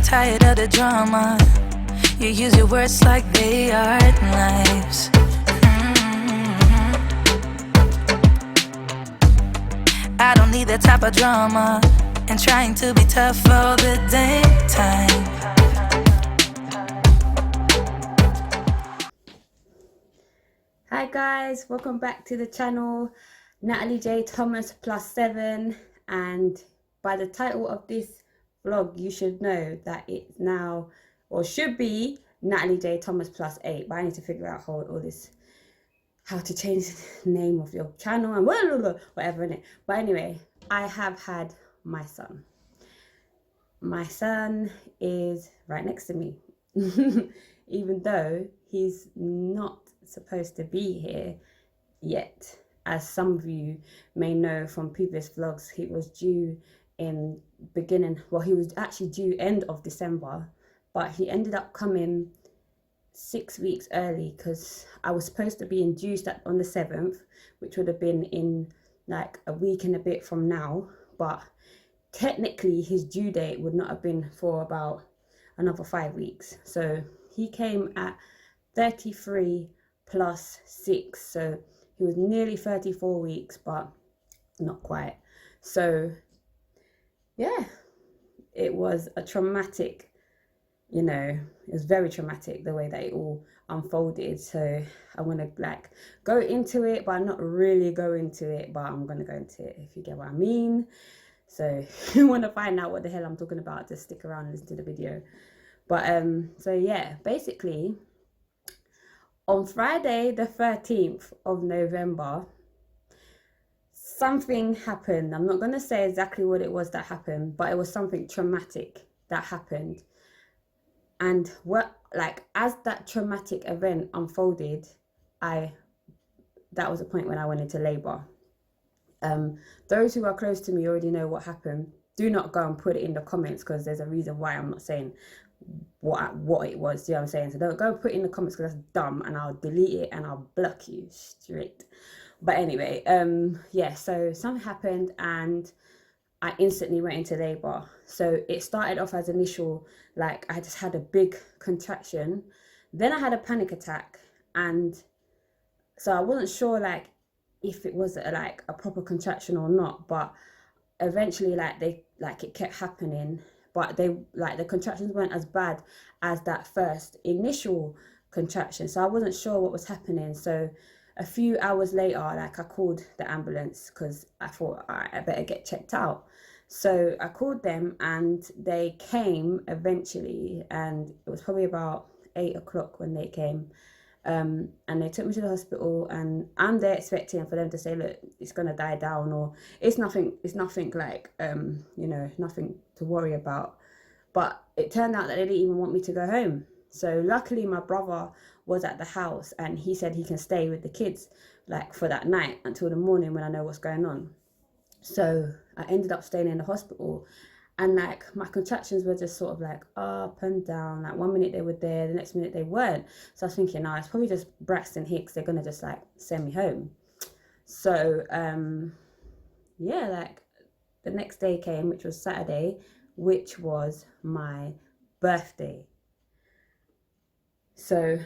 tired of the drama. You use your words like they are knives. I don't need that type of drama and trying to be tough all the damn time. Hi guys, welcome back to the channel. Natalie J Thomas +7, and by the title of this vlog you should know that it's now, or should be, Natalie J Thomas +8, but I need to figure out how to change the name of your channel and whatever in it. But anyway, I have had my son. My son is right next to me. Even though he's not supposed to be here yet. As some of you may know from previous vlogs, he was due in he was actually due end of December, but he ended up coming 6 weeks early because I was supposed to be induced on the 7th, which would have been in like a week and a bit from now, but technically his due date would not have been for about another 5 weeks. So he came at 33 plus 6, so he was nearly 34 weeks, but not quite. So yeah, it was a traumatic, it was very traumatic the way that it all unfolded. So I'm gonna like go into it, but I'm not really go into it, but I'm gonna go into it, if you get what I mean. So if you want to find out what the hell I'm talking about, just stick around and listen to the video. But so yeah, basically on Friday the 13th of November, something happened. I'm not going to say exactly what it was that happened, but it was something traumatic that happened. And as that traumatic event unfolded, that was the point when I went into labor. Those who are close to me already know what happened. Do not go and put it in the comments, because there's a reason why I'm not saying what it was. Do you know what I'm saying? So don't go and put it in the comments, because that's dumb, and I'll delete it and I'll block you straight. But anyway, yeah, so something happened and I instantly went into labor. So it started off as initial, like I just had a big contraction, then I had a panic attack, and so I wasn't sure like if it was like a proper contraction or not, but eventually it kept happening, but the contractions weren't as bad as that first initial contraction. So I wasn't sure what was happening. So a few hours later, I called the ambulance because I thought, all right, I better get checked out. So I called them and they came eventually, and it was probably about 8 o'clock when they came. And they took me to the hospital, and I'm there expecting for them to say, look, it's gonna die down, or it's nothing like nothing to worry about. But it turned out that they didn't even want me to go home. So luckily my brother was at the house, and he said he can stay with the kids like for that night until the morning when I know what's going on. So I ended up staying in the hospital, and like my contractions were just sort of like up and down. Like 1 minute they were there, the next minute they weren't. So I was thinking, it's probably just Braxton Hicks, they're gonna just like send me home. So yeah, like the next day came, which was Saturday, which was my birthday. So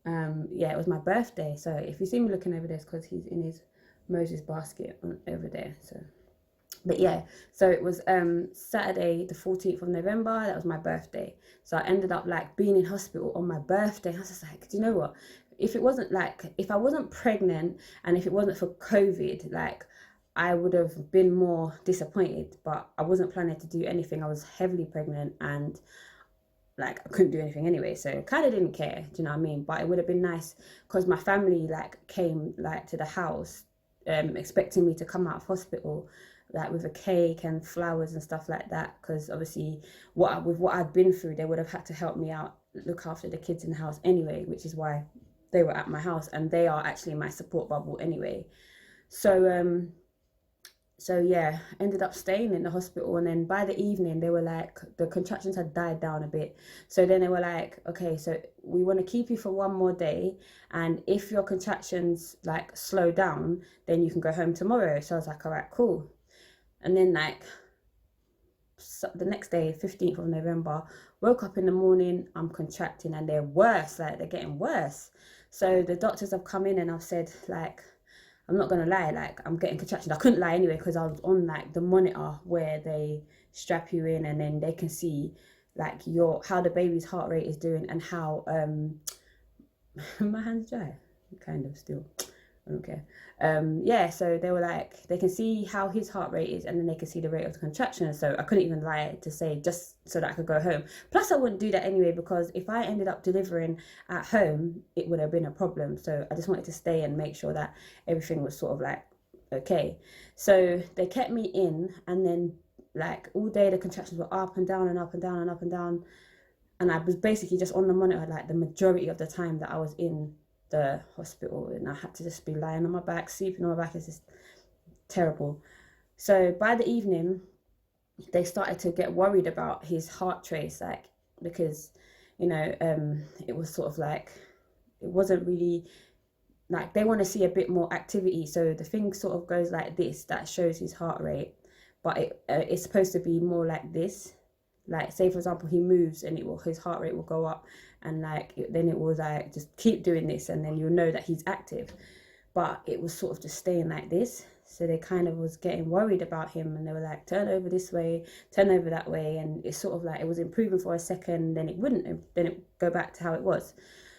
yeah, it was my birthday. So if you see me looking over there, it's because he's in his Moses basket over there. So but yeah, so it was Saturday the 14th of November. That was my birthday. So I ended up like being in hospital on my birthday. I was just like, do you know what, if I wasn't pregnant and if it wasn't for COVID, like I would have been more disappointed, but I wasn't planning to do anything. I was heavily pregnant and like I couldn't do anything anyway, so kind of didn't care, do you know what I mean? But it would have been nice because my family like came like to the house expecting me to come out of hospital like with a cake and flowers and stuff like that, because obviously with what I'd been through, they would have had to help me out, look after the kids in the house anyway, which is why they were at my house, and they are actually my support bubble anyway. So yeah, ended up staying in the hospital, and then by the evening they were like, the contractions had died down a bit. So then they were like, okay, so we want to keep you for 1 more day, and if your contractions like slow down, then you can go home tomorrow. So I was like, all right, cool. And then like the next day, 15th of November, woke up in the morning, I'm contracting, and they're worse, like they're getting worse. So the doctors have come in and I've said, like, I'm not gonna lie, like I'm getting contractions. I couldn't lie anyway because I was on like the monitor where they strap you in and then they can see like how the baby's heart rate is doing and how my hands dry, kind of still. I don't care. Yeah, so they were like, they can see how his heart rate is and then they can see the rate of the contraction. So I couldn't even lie to say just so that I could go home. Plus I wouldn't do that anyway because if I ended up delivering at home, it would have been a problem. So I just wanted to stay and make sure that everything was sort of like okay. So they kept me in and then like all day the contractions were up and down and up and down and up and down. And I was basically just on the monitor like the majority of the time that I was in the hospital, and I had to just be lying on my back, sleeping on my back. It's just terrible. So by the evening, they started to get worried about his heart trace, like because it was sort of like it wasn't really like they want to see a bit more activity. So the thing sort of goes like this, that shows his heart rate, but it's supposed to be more like this. Like say for example he moves and his heart rate will go up, and like then it was like just keep doing this and then you'll know that he's active. But it was sort of just staying like this. So they kind of was getting worried about him and they were like, turn over this way, turn over that way, and it's sort of like it was improving for a second, then it wouldn't, then it go back to how it was.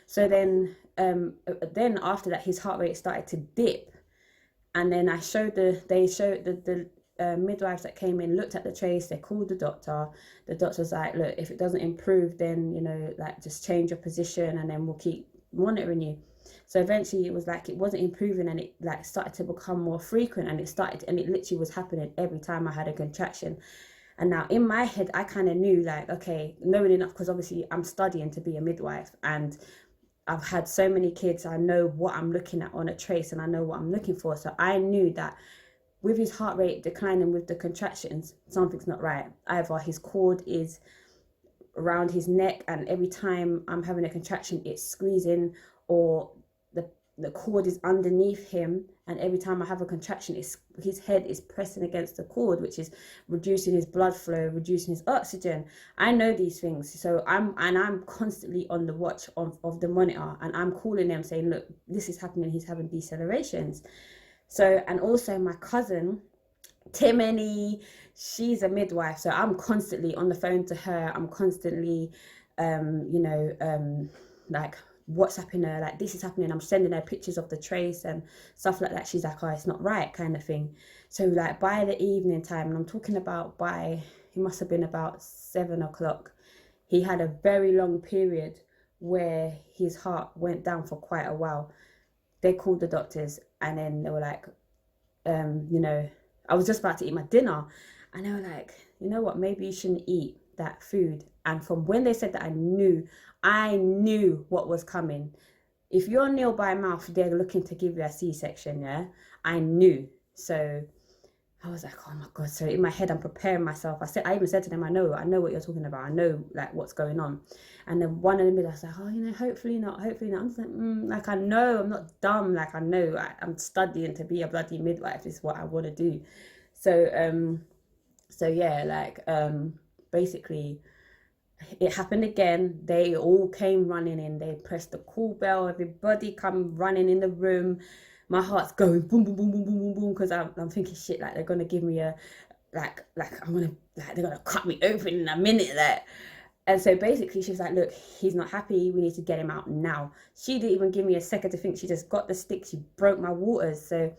So then after that his heart rate started to dip, and then they showed the midwives that came in, looked at the trace, they called the doctor. The doctor was like, look, if it doesn't improve, then like just change your position and then we'll keep monitoring you. So eventually it was like it wasn't improving and it like started to become more frequent, and it literally was happening every time I had a contraction. And now in my head I kind of knew like, okay, knowing enough, because obviously I'm studying to be a midwife and I've had so many kids, I know what I'm looking at on a trace and I know what I'm looking for. So I knew that with his heart rate declining with the contractions, something's not right. Either his cord is around his neck and every time I'm having a contraction it's squeezing, or the cord is underneath him and every time I have a contraction his head is pressing against the cord, which is reducing his blood flow, reducing his oxygen. I know these things, so I'm constantly on the watch of the monitor, and I'm calling them saying, look, this is happening, he's having decelerations. So, and also my cousin, Timony, she's a midwife. So I'm constantly on the phone to her. I'm constantly, like WhatsApping her, like this is happening. I'm sending her pictures of the trace and stuff like that. She's like, oh, it's not right, kind of thing. So like by the evening time, and I'm talking about it must have been about 7 o'clock, he had a very long period where his heart went down for quite a while. They called the doctors and then they were like, I was just about to eat my dinner and they were like, you know what, maybe you shouldn't eat that food. And from when they said that, I knew what was coming. If you're nil by mouth, they're looking to give you a C-section, yeah? I knew. So I was like, oh my God. So in my head, I'm preparing myself. I even said to them, I know what you're talking about. I know like what's going on. And then one of the midwives was like, oh, hopefully not. I'm just like, I know, I'm not dumb. Like I know I'm studying to be a bloody midwife is what I want to do. So yeah, like basically it happened again. They all came running in. They pressed the call bell. Everybody come running in the room. My heart's going boom, boom, boom, boom, boom, boom, boom, because I'm thinking, shit, like they're gonna give me a, like they're gonna cut me open in a minute, like. And so basically, she was like, look, he's not happy. We need to get him out now. She didn't even give me a second to think. She just got the stick. She broke my waters. So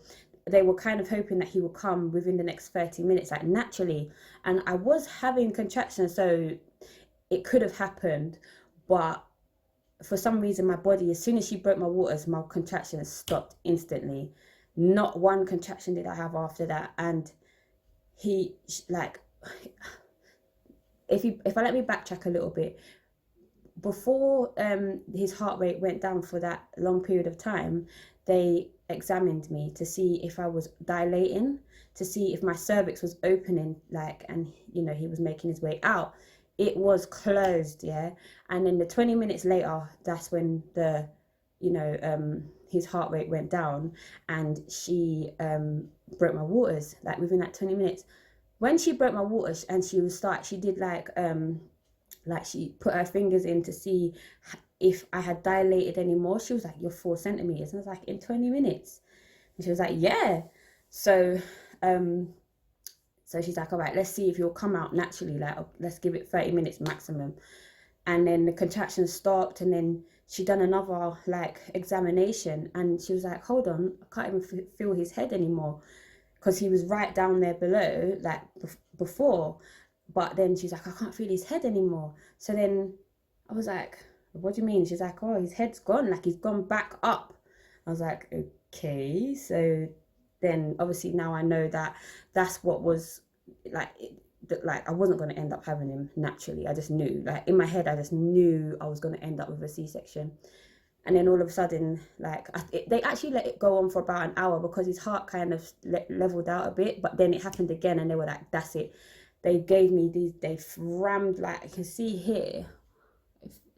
they were kind of hoping that he would come within the next 30 minutes, like naturally. And I was having contractions, so it could have happened, but for some reason my body, as soon as she broke my waters, my contractions stopped instantly. Not one contraction did I have after that. And he like, if I let me backtrack a little bit, before his heart rate went down for that long period of time, they examined me to see if I was dilating, to see if my cervix was opening, like, and he was making his way out. It was closed, yeah. And then the 20 minutes later, that's when the, his heart rate went down, and she broke my waters, like within that 20 minutes. when she broke my water and she did like she put her fingers in to see if I had dilated anymore. She was like, you're 4 centimeters. And I was like, in 20 minutes? And she was like, yeah. So she's like, all right, let's see if you'll come out naturally. Like, let's give it 30 minutes maximum. And then the contractions stopped, and then she done another like examination, and she was like, hold on, I can't even feel his head anymore, because he was right down there below, like before. But then she's like, I can't feel his head anymore. So then I was like, what do you mean? She's like, oh, his head's gone, like he's gone back up. I was like, okay. So then obviously now I know that that's what was like, like I wasn't going to end up having him naturally. I just knew, like in my head, I just knew I was going to end up with a C-section. And then all of a sudden, like they actually let it go on for about an hour because his heart kind of leveled out a bit. But then it happened again, and they were like, that's it. They gave me these, they rammed, like you can see here,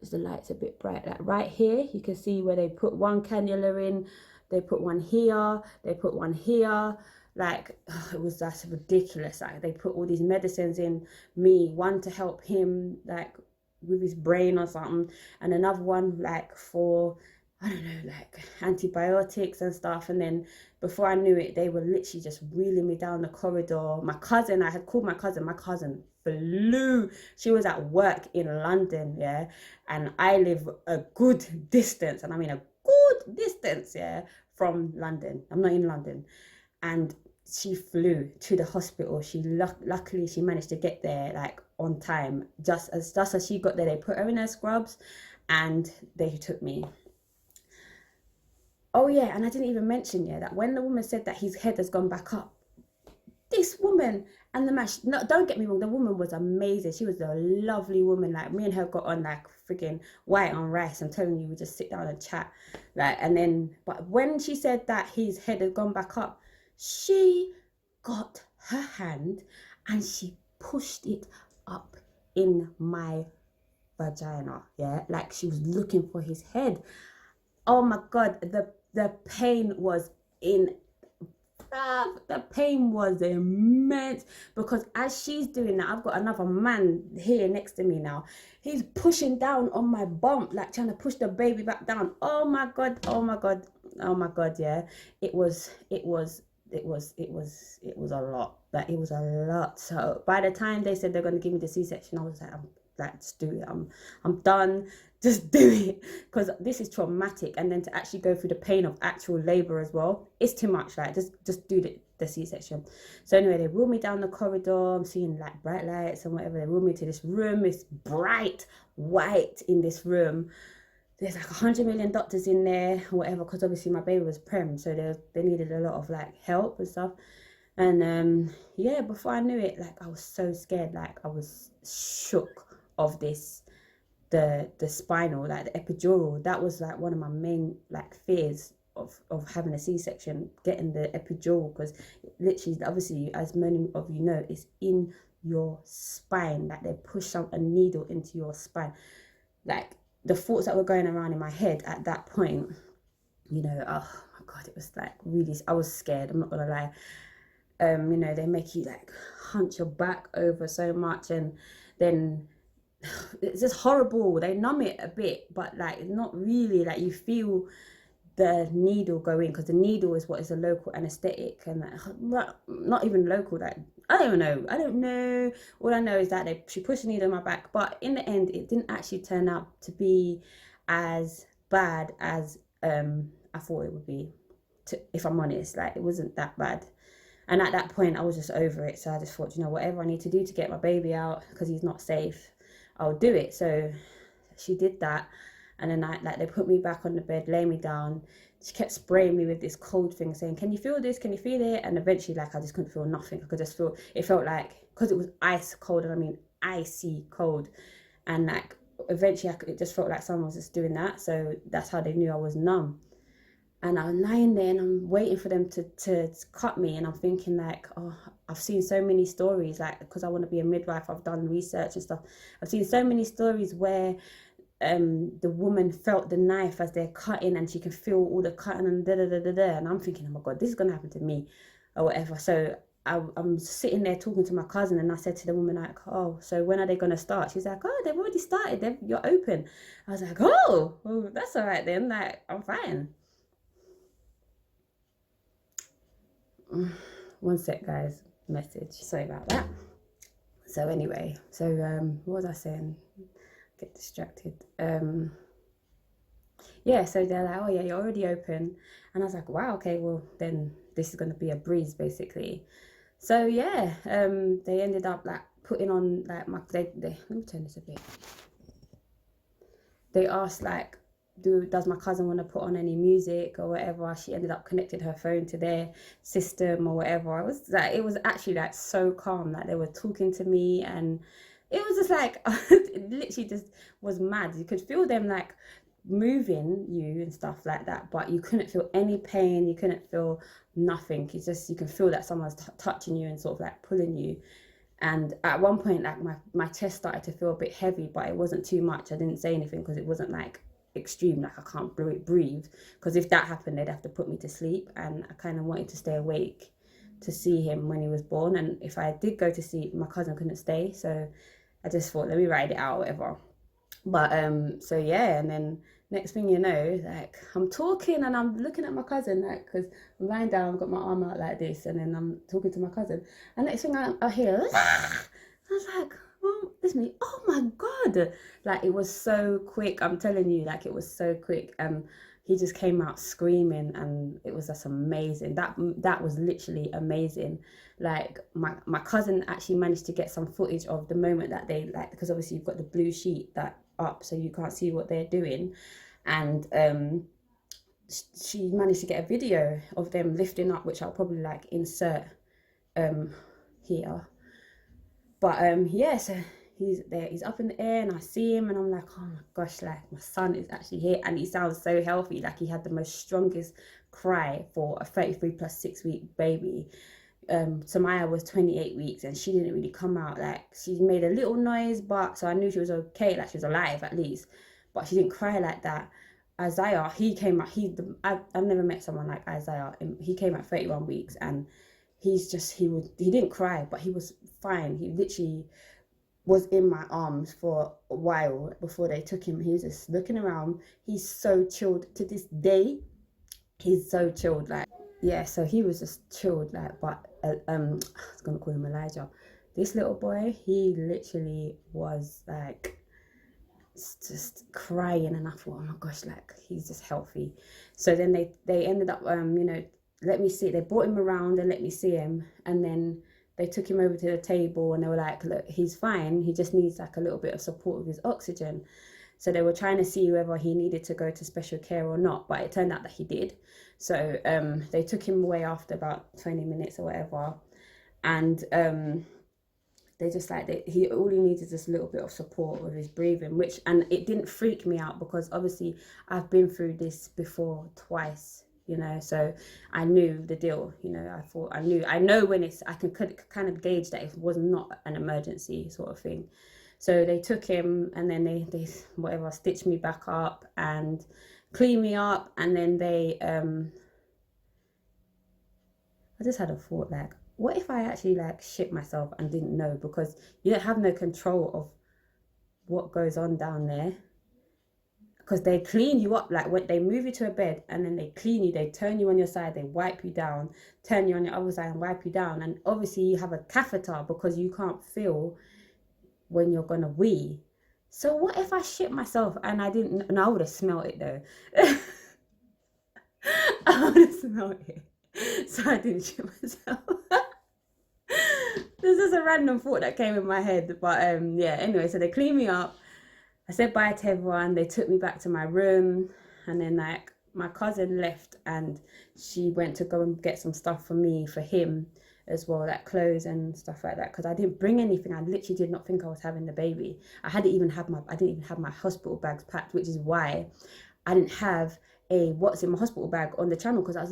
if the light's a bit bright, like right here, you can see where they put one cannula in, they put one here, they put one here. Like, it was just ridiculous. Like, they put all these medicines in me, one to help him, like, with his brain or something, and another one, like, for, I don't know, like, antibiotics and stuff. And then, before I knew it, they were literally just wheeling me down the corridor. My cousin, I had called my cousin flew. She was at work in London, yeah, and I live a good distance, and I mean a good distance, yeah, from London. I'm not in London. And she flew to the hospital. She luckily she managed to get there like on time. Just as she got there, they put her in her scrubs, and they took me. Oh yeah, and I didn't even mention that when the woman said that his head has gone back up, this woman and the man, no, don't get me wrong, the woman was amazing. She was a lovely woman. Like, me and her got on like freaking white on rice. I'm telling you, we just sit down and chat. Like, and then, but when she said that his head had gone back up, she got her hand and she pushed it up in my vagina. Yeah, like she was looking for his head. Oh my God, the pain was in. The pain was immense, because as she's doing that, I've got another man here next to me now. He's pushing down on my bump, like trying to push the baby back down. Oh my God, oh my God, oh my God, yeah. It was a lot. Like, it was a lot. So by the time they said they're going to give me the C-section, I was like, just do it. I'm done. Just do it, because this is traumatic. And then to actually go through the pain of actual labor as well, it's too much. Like, just do the C-section. So anyway, they wheeled me down the corridor. I'm seeing like bright lights and whatever. They wheeled me to this room. It's bright white in this room. There's like 100 million doctors in there, whatever, because obviously my baby was prem, so they needed a lot of like help and stuff. And yeah, before I knew it, like I was so scared. Like, I was shook of this. The spinal, like the epidural, that was like one of my main like fears of having a C-section, getting the epidural, because literally, obviously, as many of you know, it's in your spine. Like, they push a needle into your spine. Like, the thoughts that were going around in my head at that point, you know, oh my God, it was like really, I was scared, I'm not gonna lie. You know, they make you like hunch your back over so much, and then it's just horrible. They numb it a bit, but like not really. Like, you feel the needle go in, because the needle is what is a local anesthetic, and like, not even local. Like, I don't know. All I know is that she pushed the needle in my back, but in the end, it didn't actually turn out to be as bad as I thought it would be. If I'm honest, like, it wasn't that bad. And at that point, I was just over it. So I just thought, you know, whatever I need to do to get my baby out, because he's not safe, I'll do it. So she did that, and then they put me back on the bed, lay me down. She kept spraying me with this cold thing, saying, can you feel this, can you feel it? And eventually, like, I just couldn't feel nothing. I could just feel, it felt like, because it was ice cold, and I mean icy cold, and like eventually it just felt like someone was just doing that. So that's how they knew I was numb. And I'm lying there and I'm waiting for them to cut me. And I'm thinking like, oh, I've seen so many stories, like, because I want to be a midwife, I've done research and stuff. I've seen so many stories where the woman felt the knife as they're cutting, and she can feel all the cutting and da da da da da. And I'm thinking, oh my God, this is going to happen to me or whatever. So I'm sitting there talking to my cousin, and I said to the woman, like, oh, so when are they going to start? She's like, oh, they've already started. You're open. I was like, oh, well, that's all right then. Like, I'm fine. One sec, guys. Message. Sorry about that. So anyway, so what was I saying? Get distracted. Yeah, so they're like, oh yeah, you're already open. And I was like, wow, okay, well then this is gonna be a breeze basically. So yeah, they ended up like putting on like they let me turn this a bit. They asked like, does my cousin want to put on any music or whatever? She ended up connecting her phone to their system or whatever. I was like, it was actually like so calm. Like they were talking to me, and it was just like it literally just was mad. You could feel them like moving you and stuff like that, but you couldn't feel any pain. You couldn't feel nothing. It's just you can feel that someone's touching you and sort of like pulling you. And at one point, like my chest started to feel a bit heavy, but it wasn't too much. I didn't say anything because it wasn't like extreme, like I can't breathe. Because if that happened, they'd have to put me to sleep. And I kind of wanted to stay awake to see him when he was born. And if I did go to sleep, my cousin couldn't stay. So I just thought, let me ride it out, whatever. But so yeah, and then next thing you know, like I'm talking and I'm looking at my cousin, like, because I'm lying down, I've got my arm out like this, and then I'm talking to my cousin, and next thing I hear, I was like, oh, it's me. Oh my God, like it was so quick. I'm telling you, like it was so quick. He just came out screaming, and it was just amazing. That was literally amazing. Like my cousin actually managed to get some footage of the moment that they, like, because obviously you've got the blue sheet that up so you can't see what they're doing, and she managed to get a video of them lifting up, which I'll probably like insert here. But yeah, so he's there, he's up in the air, and I see him, and I'm like, oh my gosh, like my son is actually here, and he sounds so healthy. Like he had the most strongest cry for a 33 plus 6 week baby. Samaya was 28 weeks, and she didn't really come out. Like she made a little noise, but so I knew she was okay, like she was alive at least, but she didn't cry like that. Isaiah, he came out, I've never met someone like Isaiah. He came at 31 weeks, and he didn't cry, but he was fine. He literally was in my arms for a while before they took him. He was just looking around. He's so chilled to this day. He's so chilled, like, yeah, so he was just chilled, like, but I was gonna call him Elijah. This little boy, he literally was like just crying, and I thought, oh my gosh, like he's just healthy. So then they ended up let me see, they brought him around and let me see him, and then they took him over to the table, and they were like, look, he's fine, he just needs like a little bit of support with his oxygen. So they were trying to see whether he needed to go to special care or not, but it turned out that he did. So they took him away after about 20 minutes or whatever, and they just like all he needs is just a little bit of support with his breathing, and it didn't freak me out because obviously I've been through this before twice, so I knew the deal. I know when I can kind of gauge that it was not an emergency sort of thing. So they took him, and then they whatever, stitched me back up and cleaned me up, and then they I just had a thought, like, what if I actually like shit myself and didn't know? Because you don't have no control of what goes on down there, because they clean you up. Like when they move you to a bed, and then they clean you, they turn you on your side, they wipe you down, turn you on your other side and wipe you down, and obviously you have a catheter because you can't feel when you're gonna wee. So what if I shit myself and I didn't? And I would have smelled it though. I would have smelled it. So I didn't shit myself. This is a random thought that came in my head, but yeah. Anyway, so they cleaned me up. I said bye to everyone. They took me back to my room, and then like my cousin left, and she went to go and get some stuff for me, for him as well, like clothes and stuff like that, because I didn't bring anything. I literally did not think I was having the baby. I didn't even have my hospital bags packed, which is why I didn't have a what's in my hospital bag on the channel, because I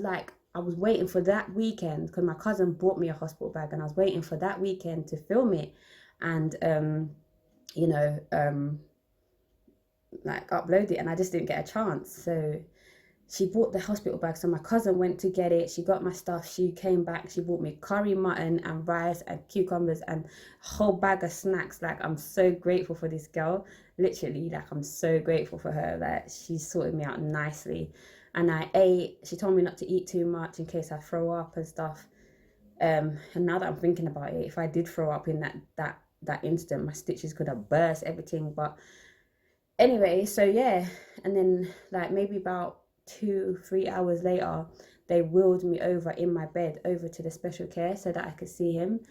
was waiting for that weekend, because my cousin bought me a hospital bag, and I was waiting for that weekend to film it and like upload it, and I just didn't get a chance. So she bought the hospital bag. So my cousin went to get it. She got my stuff. She came back. She bought me curry mutton and rice and cucumbers and a whole bag of snacks. Like, I'm so grateful for this girl. Literally, like, I'm so grateful for her. Like, she sorted me out nicely. And I ate. She told me not to eat too much in case I throw up and stuff. And now that I'm thinking about it, if I did throw up in that instant, my stitches could have burst, everything. But anyway, so yeah. And then, like, maybe about 2-3 hours later, they wheeled me over in my bed over to the special care so that I could see him.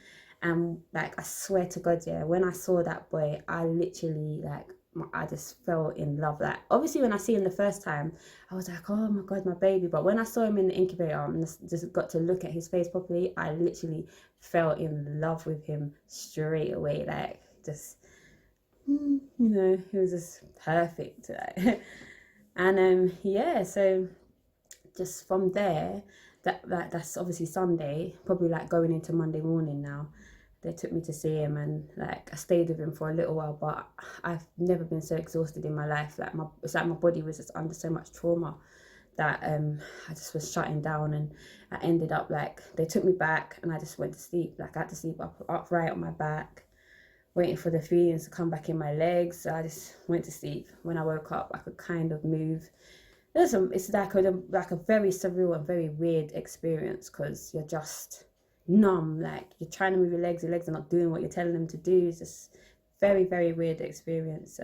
And like, I swear to God, yeah, when I saw that boy, I literally, like, I just fell in love. Like, obviously when I see him the first time, I was like, oh my God, my baby. But when I saw him in the incubator and just got to look at his face properly, I literally fell in love with him straight away. Like, just, you know, he was just perfect. And yeah, so just from there, that's obviously Sunday, probably like going into Monday morning now. They took me to see him, and like, I stayed with him for a little while, but I've never been so exhausted in my life. Like, it's like my body was just under so much trauma that I just was shutting down, and I ended up, like, they took me back and I just went to sleep. Like, I had to sleep upright on my back, waiting for the feelings to come back in my legs. So I just went to sleep. When I woke up, I could kind of move. It's like a very surreal and very weird experience, because you're just numb. Like, you're trying to move your legs are not doing what you're telling them to do. It's just very, very weird experience.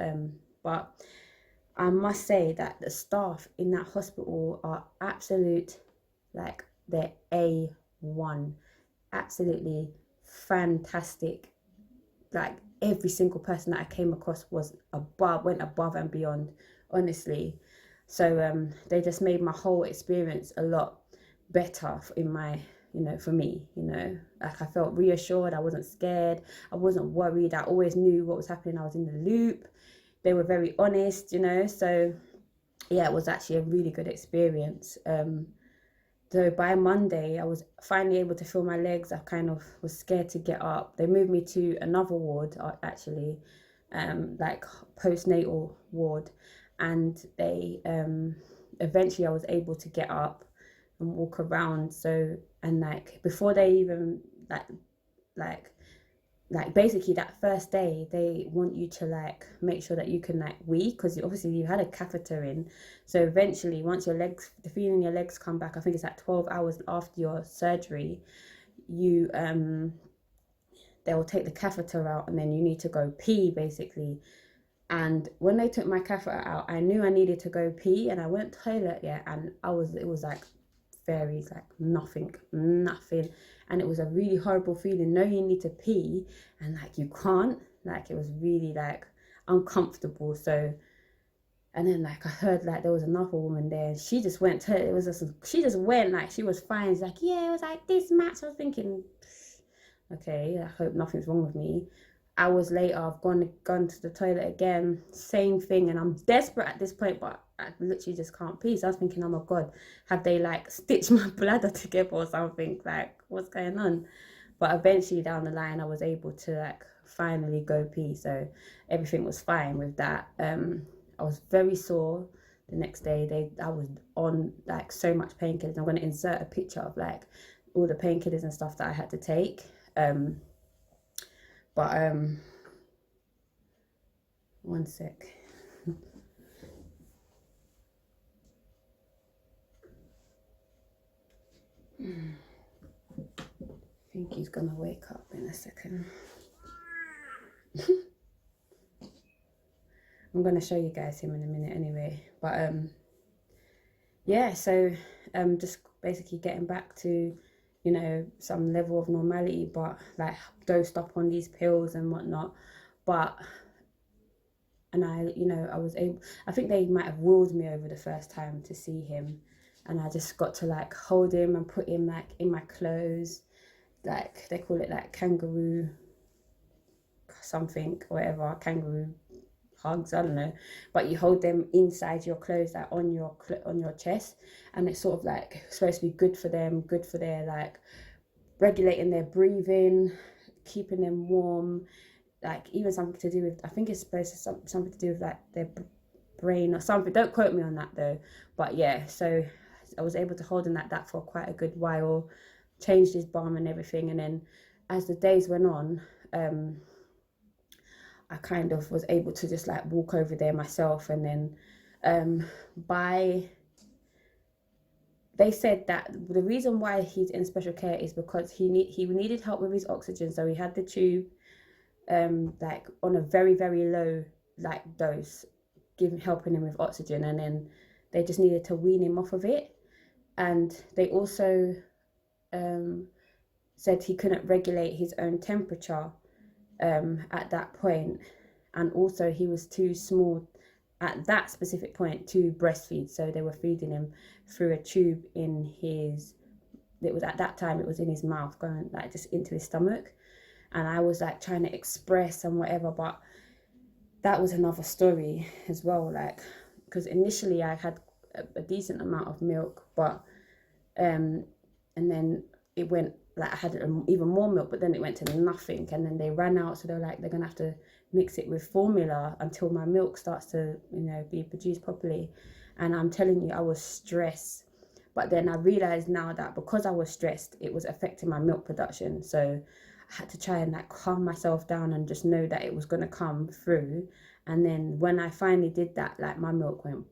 But I must say that the staff in that hospital are absolute, like, they're A1, absolutely fantastic. Like, every single person that I came across went above and beyond, honestly. So they just made my whole experience a lot better in my, for me, like, I felt reassured. I wasn't scared. I wasn't worried. I always knew what was happening. I was in the loop. They were very honest, so yeah, it was actually a really good experience. So by Monday, I was finally able to feel my legs. I kind of was scared to get up. They moved me to another ward, actually, like postnatal ward. And they eventually I was able to get up and walk around. So, and like, before they even like basically that first day, they want you to like make sure that you can like wee, because obviously you had a catheter in. So eventually, once the feeling in your legs come back, I think it's like 12 hours after your surgery, you they will take the catheter out, and then you need to go pee, basically. And when they took my catheter out, I knew I needed to go pee, and I went to the toilet, yeah, and it was like fairies, like nothing. And it was a really horrible feeling, knowing you need to pee and like you can't. Like, it was really like uncomfortable. So, and then like I heard like there was another woman there, and she just went she just went, like, she was fine. She's like, yeah, it was like this match. I was thinking, okay, I hope nothing's wrong with me. Hours later, I've gone to the toilet again, same thing, and I'm desperate at this point, but I literally just can't pee. So I was thinking, oh my God, have they like stitched my bladder together or something? Like, what's going on? But eventually down the line, I was able to like finally go pee. So everything was fine with that. I was very sore the next day. I was on like so much painkillers. I'm going to insert a picture of like all the painkillers and stuff that I had to take. But one sec. I think he's gonna wake up in a second. I'm gonna show you guys him in a minute anyway. But yeah, so just basically getting back to, some level of normality, but like dosed up on these pills and whatnot. And I think they might have wheeled me over the first time to see him, and I just got to like hold him and put him like in my clothes, like they call it like kangaroo something, whatever, kangaroo hugs, I don't know, but you hold them inside your clothes, like on your chest, and it's sort of like supposed to be good for them, good for their like regulating their breathing, keeping them warm, like even something to do with, I think it's supposed to something to do with like their brain or something. Don't quote me on that though. But yeah, so I was able to hold him like that for quite a good while, changed his balm and everything. And then as the days went on, I kind of was able to just like walk over there myself. And then they said that the reason why he's in special care is because he needed help with his oxygen. So he had the tube like on a very, very low like dose, helping him with oxygen, and then they just needed to wean him off of it. And they also said he couldn't regulate his own temperature at that point, and also he was too small at that specific point to breastfeed. So they were feeding him through a tube in his, it was at that time, it was in his mouth, going like just into his stomach. And I was like trying to express and whatever, but that was another story as well. Like, because initially I had a decent amount of milk, but and then it went, like I had even more milk, but then it went to nothing, and then they ran out. So they're like, they're gonna have to mix it with formula until my milk starts to, you know, be produced properly. And I'm telling you, I was stressed. But then I realized now that because I was stressed, it was affecting my milk production. So I had to try and like calm myself down and just know that it was gonna come through. And then when I finally did that, like my milk went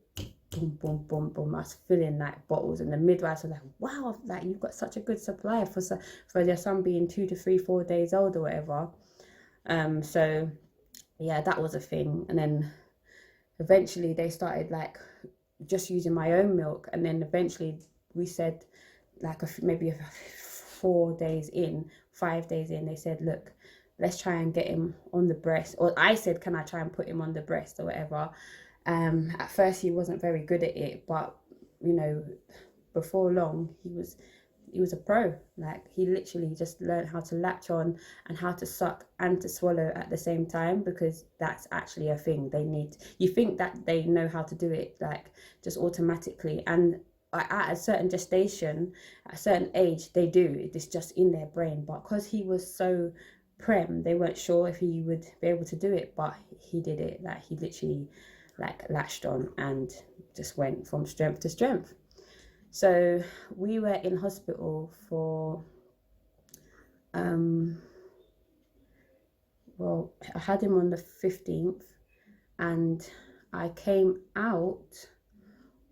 boom, boom, boom, boom. I was filling like bottles, and the midwives were like, wow, like you've got such a good supply for your son being 2 to 3, 4 days old or whatever. So yeah, that was a thing. And then eventually they started like just using my own milk, and then eventually we said like maybe 4 days in, 5 days in, they said, look, let's try and get him on the breast. Or I said, can I try and put him on the breast or whatever. At first he wasn't very good at it, but you know, before long he was a pro. Like he literally just learned how to latch on and how to suck and to swallow at the same time, because that's actually a thing they need. You think that they know how to do it like just automatically, and at a certain gestation, at a certain age, they do. It's just in their brain. But because he was so prem, they weren't sure if he would be able to do it, but he did it. Like he literally like latched on and just went from strength to strength. So we were in hospital for well, I had him on the 15th, and I came out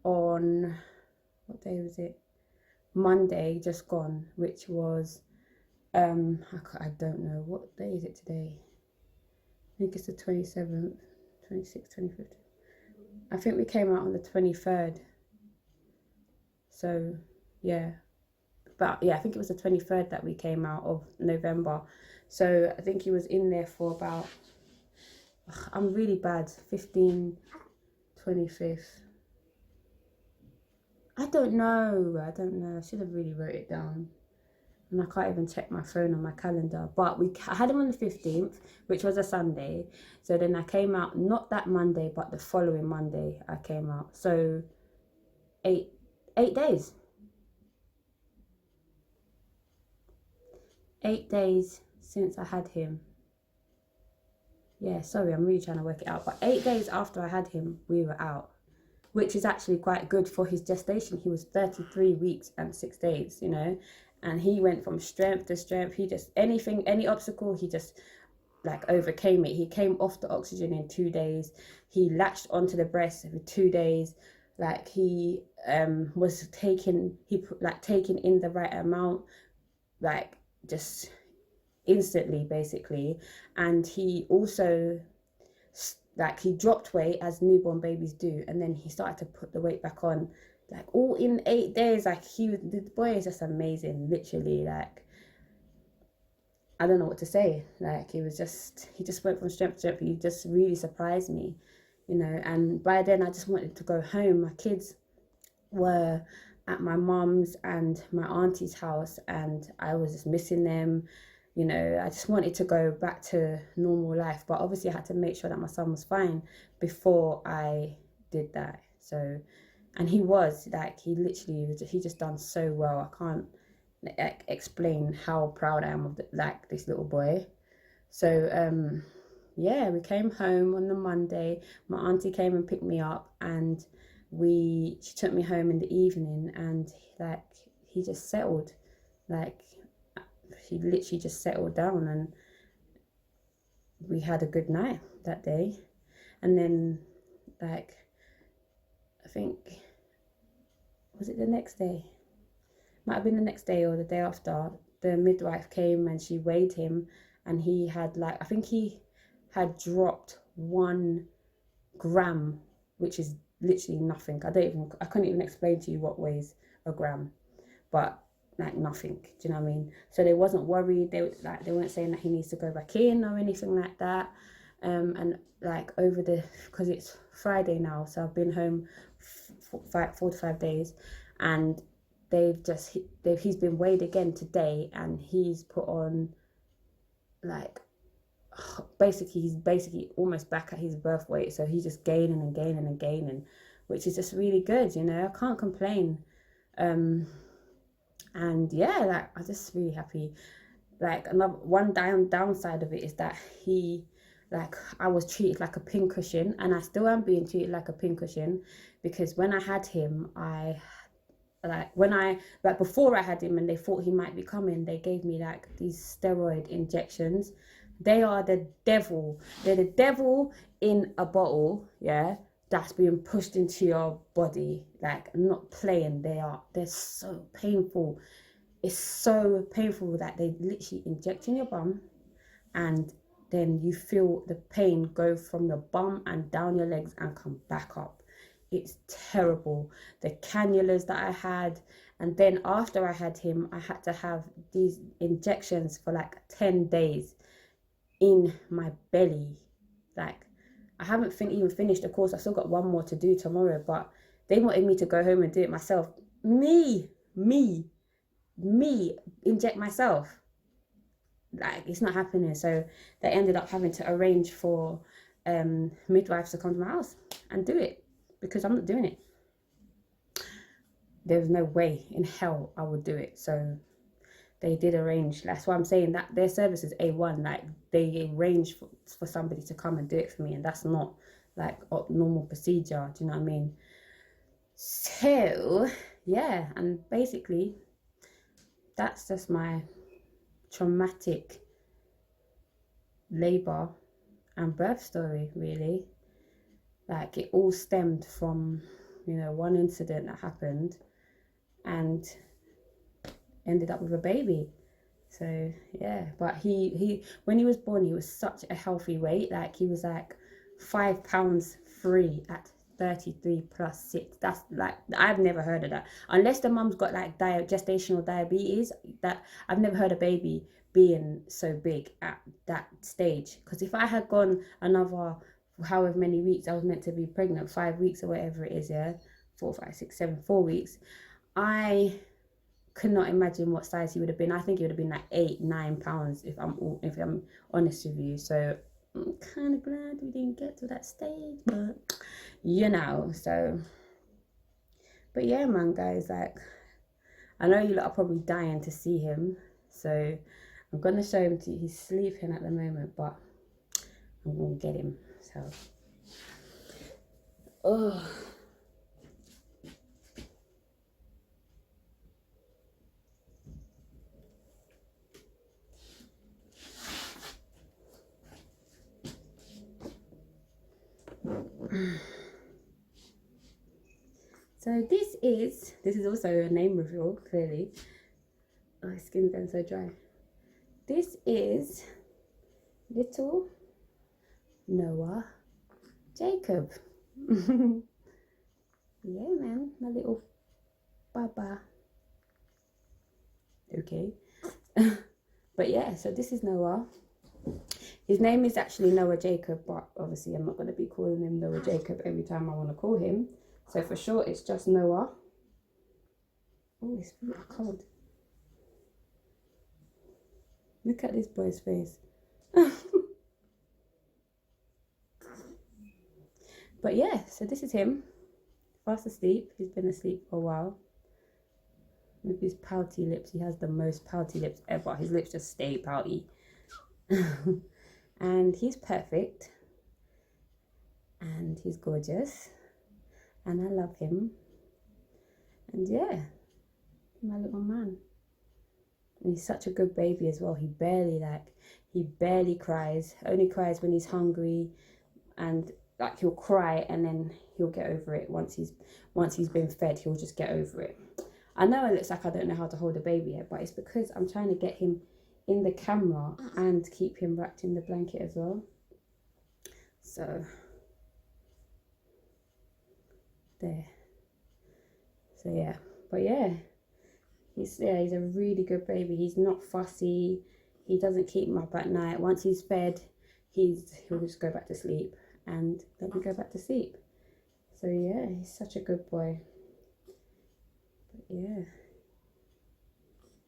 on, what day was it? Monday just gone, which was I don't know, what day is it today? I think it's the 27th, 26th, 25th. I think we came out on the 23rd. So yeah, but yeah, I think it was the 23rd that we came out of November. So I think he was in there for about, I'm really bad, 15, 25th. I don't know, I should have really wrote it down. And I can't even check my phone on my calendar. But I had him on the 15th, which was a Sunday. So then I came out, not that Monday, but the following Monday I came out. So 8 days. 8 days since I had him. Yeah, sorry, I'm really trying to work it out. But 8 days after I had him, we were out, which is actually quite good for his gestation. He was 33 weeks and 6 days, you know, and he went from strength to strength. He just, any obstacle, he just like overcame it. He came off the oxygen in 2 days. He latched onto the breast for 2 days. Like he was taking in the right amount, like just instantly basically. And he also like he dropped weight as newborn babies do, and then he started to put the weight back on, like all in 8 days. Like the boy is just amazing, literally. Like I don't know what to say. Like he just went from strength to strength. He just really surprised me, you know. And by then I just wanted to go home. My kids were at my mum's and my auntie's house, and I was just missing them. You know, I just wanted to go back to normal life, but obviously I had to make sure that my son was fine before I did that. So, and he was like, he just done so well. I can't explain how proud I am of this little boy. So yeah, we came home on the Monday. My auntie came and picked me up, and she took me home in the evening, and like he just settled, like he literally just settled down, and we had a good night that day. And then like I think, was it the next day? Might have been the next day or the day after. The midwife came and she weighed him, and he had like, I think he had dropped 1 gram, which is literally nothing. I couldn't even explain to you what weighs a gram, but like nothing. Do you know what I mean? So they wasn't worried. They weren't saying that he needs to go back in or anything like that. And like because it's Friday now, so I've been home 4 to 5 days, and he's been weighed again today, and he's put on like he's basically almost back at his birth weight, so he's just gaining and gaining and gaining, which is just really good, you know. I can't complain. And yeah, like I'm just really happy. Like one downside of it is that I was treated like a pincushion, and I still am being treated like a pincushion, because when I had him, before I had him and they thought he might be coming, they gave me like these steroid injections. They are the devil. They're the devil in a bottle, yeah, that's being pushed into your body. Like, I'm not playing. They're so painful. It's so painful that they literally inject in your bum, and then you feel the pain go from your bum and down your legs and come back up. It's terrible. The cannulas that I had, and then after I had him, I had to have these injections for like 10 days in my belly. Like, I haven't even finished the course. I still got one more to do tomorrow, but they wanted me to go home and do it myself. Me inject myself. Like, it's not happening. So they ended up having to arrange for midwives to come to my house and do it, because I'm not doing it. There's no way in hell I would do it. So they did arrange. That's why I'm saying that their service is A1. Like, they arrange for somebody to come and do it for me, and that's not like a normal procedure. Do you know what I mean? So yeah, and basically that's just my traumatic labor and birth story, really. Like, it all stemmed from, you know, one incident that happened and ended up with a baby. So yeah, but he when he was born, he was such a healthy weight. Like, he was like 5 pounds free at 33 plus 6. That's like, I've never heard of that, unless the mum's got like gestational diabetes. That I've never heard a baby being so big at that stage. Because if I had gone another however many weeks I was meant to be pregnant, 5 weeks or whatever it is, yeah, 4, 5, 6, 7, 4 weeks, I could not imagine what size he would have been. I think he would have been like 8, 9 pounds if I'm honest with you. So I'm kind of glad we didn't get to that stage, but you know. So, but yeah, man, guys, like, I know you lot are probably dying to see him, so I'm gonna show him to you. He's sleeping at the moment, but I'm gonna get him. So, oh. So this is also a name reveal, clearly. Oh, my skin's going so dry. This is little Noah Jacob. Yeah, man, my little baba. Okay. But yeah, so this is Noah. His name is actually Noah Jacob, but obviously I'm not going to be calling him Noah Jacob every time I want to call him. So for short, it's just Noah. Oh, it's really cold. Look at this boy's face. But yeah, so this is him. Fast asleep. He's been asleep for a while. With his pouty lips. He has the most pouty lips ever. His lips just stay pouty. and he's perfect, and he's gorgeous, and I love him. And yeah, my little man. And he's such a good baby as well. He barely cries. Only cries when he's hungry, and like he'll cry and then he'll get over it. Once he's been fed, he'll just get over it. I know it looks like I don't know how to hold a baby yet, but it's because I'm trying to get him in the camera and keep him wrapped in the blanket as well. So there. So yeah, but yeah, he's a really good baby. He's not fussy. He doesn't keep him up at night. Once he's fed, he'll just go back to sleep and let me go back to sleep. So yeah, he's such a good boy. But yeah,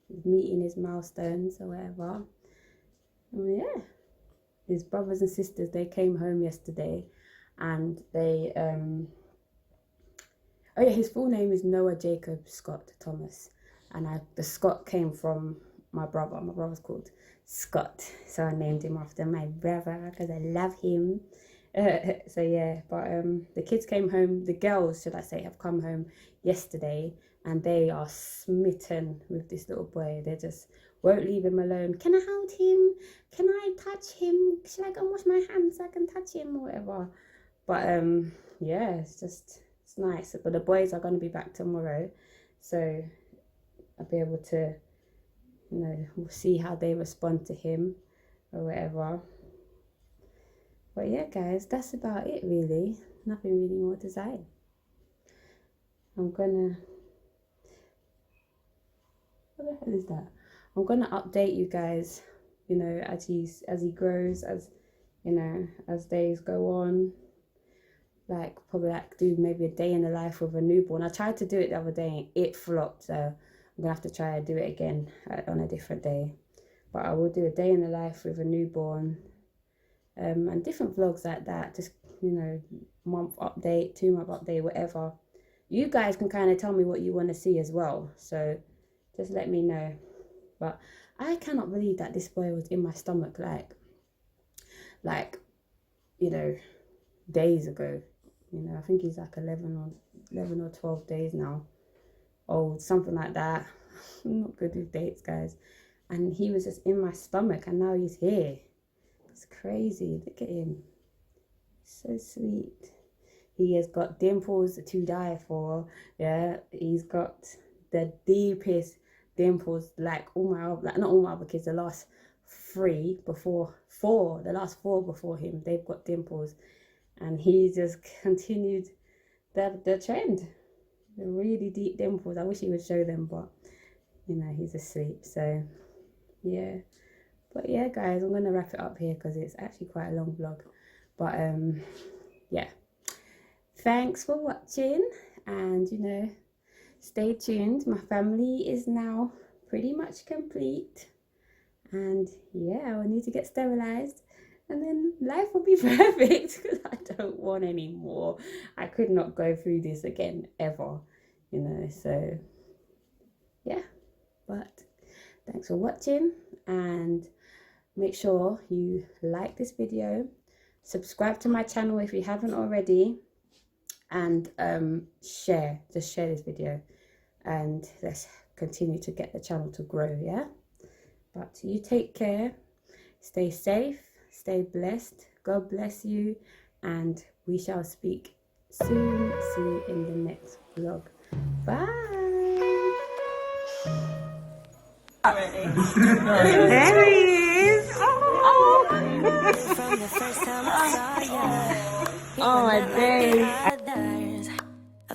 he's meeting his milestones or whatever. And yeah, his brothers and sisters, they came home yesterday, and they oh yeah, his full name is Noah Jacob Scott Thomas, and the Scott came from my brother. My brother's called Scott, so I named him after my brother because I love him. So yeah, but the kids came home, the girls should I say, have come home yesterday, and they are smitten with this little boy. They just won't leave him alone. Can I hold him? Can I touch him? Should I go and wash my hands so I can touch him or whatever? But yeah, it's nice. But the boys are going to be back tomorrow, so I'll be able to, you know, we'll see how they respond to him or whatever. But yeah, guys, that's about it really. Nothing really more to say. What the hell is that? I'm gonna update you guys, you know, as he grows, as you know, as days go on. Like probably like do maybe a day in the life with a newborn. I tried to do it the other day and it flopped, so I'm gonna have to try to do it again on a different day. But I will do a day in the life with a newborn. And different vlogs like that, just, you know, month update, 2 month update, whatever. You guys can kind of tell me what you want to see as well, so just let me know. But I cannot believe that this boy was in my stomach like you know, days ago. You know, I think he's like 11 or 12 days now old, something like that. I'm not good with dates, guys. And he was just in my stomach, and now he's here. It's crazy. Look at him. So sweet. He has got dimples to die for. Yeah, he's got the deepest dimples. Like all my, like not all my other kids. The last the last four before him, they've got dimples, and he just continued the trend. The really deep dimples. I wish he would show them, but you know, he's asleep. So yeah. But yeah, guys, I'm going to wrap it up here because it's actually quite a long vlog. But yeah, thanks for watching, and you know, stay tuned. My family is now pretty much complete, and yeah, I will need to get sterilized, and then life will be perfect because I don't want any more. I could not go through this again ever, you know. So yeah, but thanks for watching, and make sure you like this video, subscribe to my channel if you haven't already, and just share this video, and let's continue to get the channel to grow. Yeah, but you take care, stay safe, stay blessed, God bless you, and we shall speak soon. See you in the next vlog. Bye. There he is. Oh, From the first time I saw you, oh my days.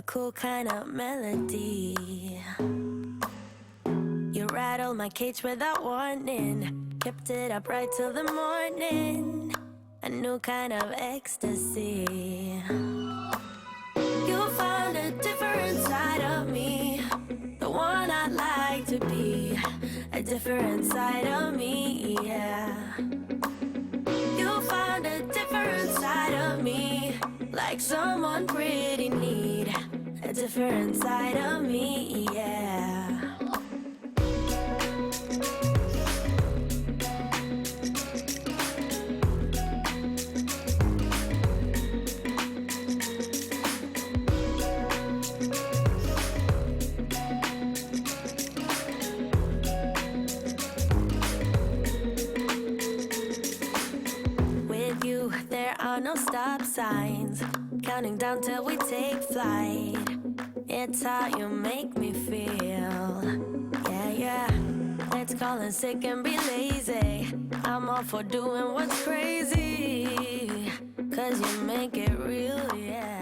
a cool kind of melody. You rattled my cage without warning, kept it up right till the morning. A new kind of ecstasy. You found a different side of me, the one I'd like to be. A different side of me, yeah. You found a different side of me, like someone pretty neat. A different side of me, yeah. want no stop signs. Counting down till we take flight. It's how you make me feel. Yeah, yeah. Let's call in sick and be lazy. I'm all for doing what's crazy. 'Cause you make it real, yeah.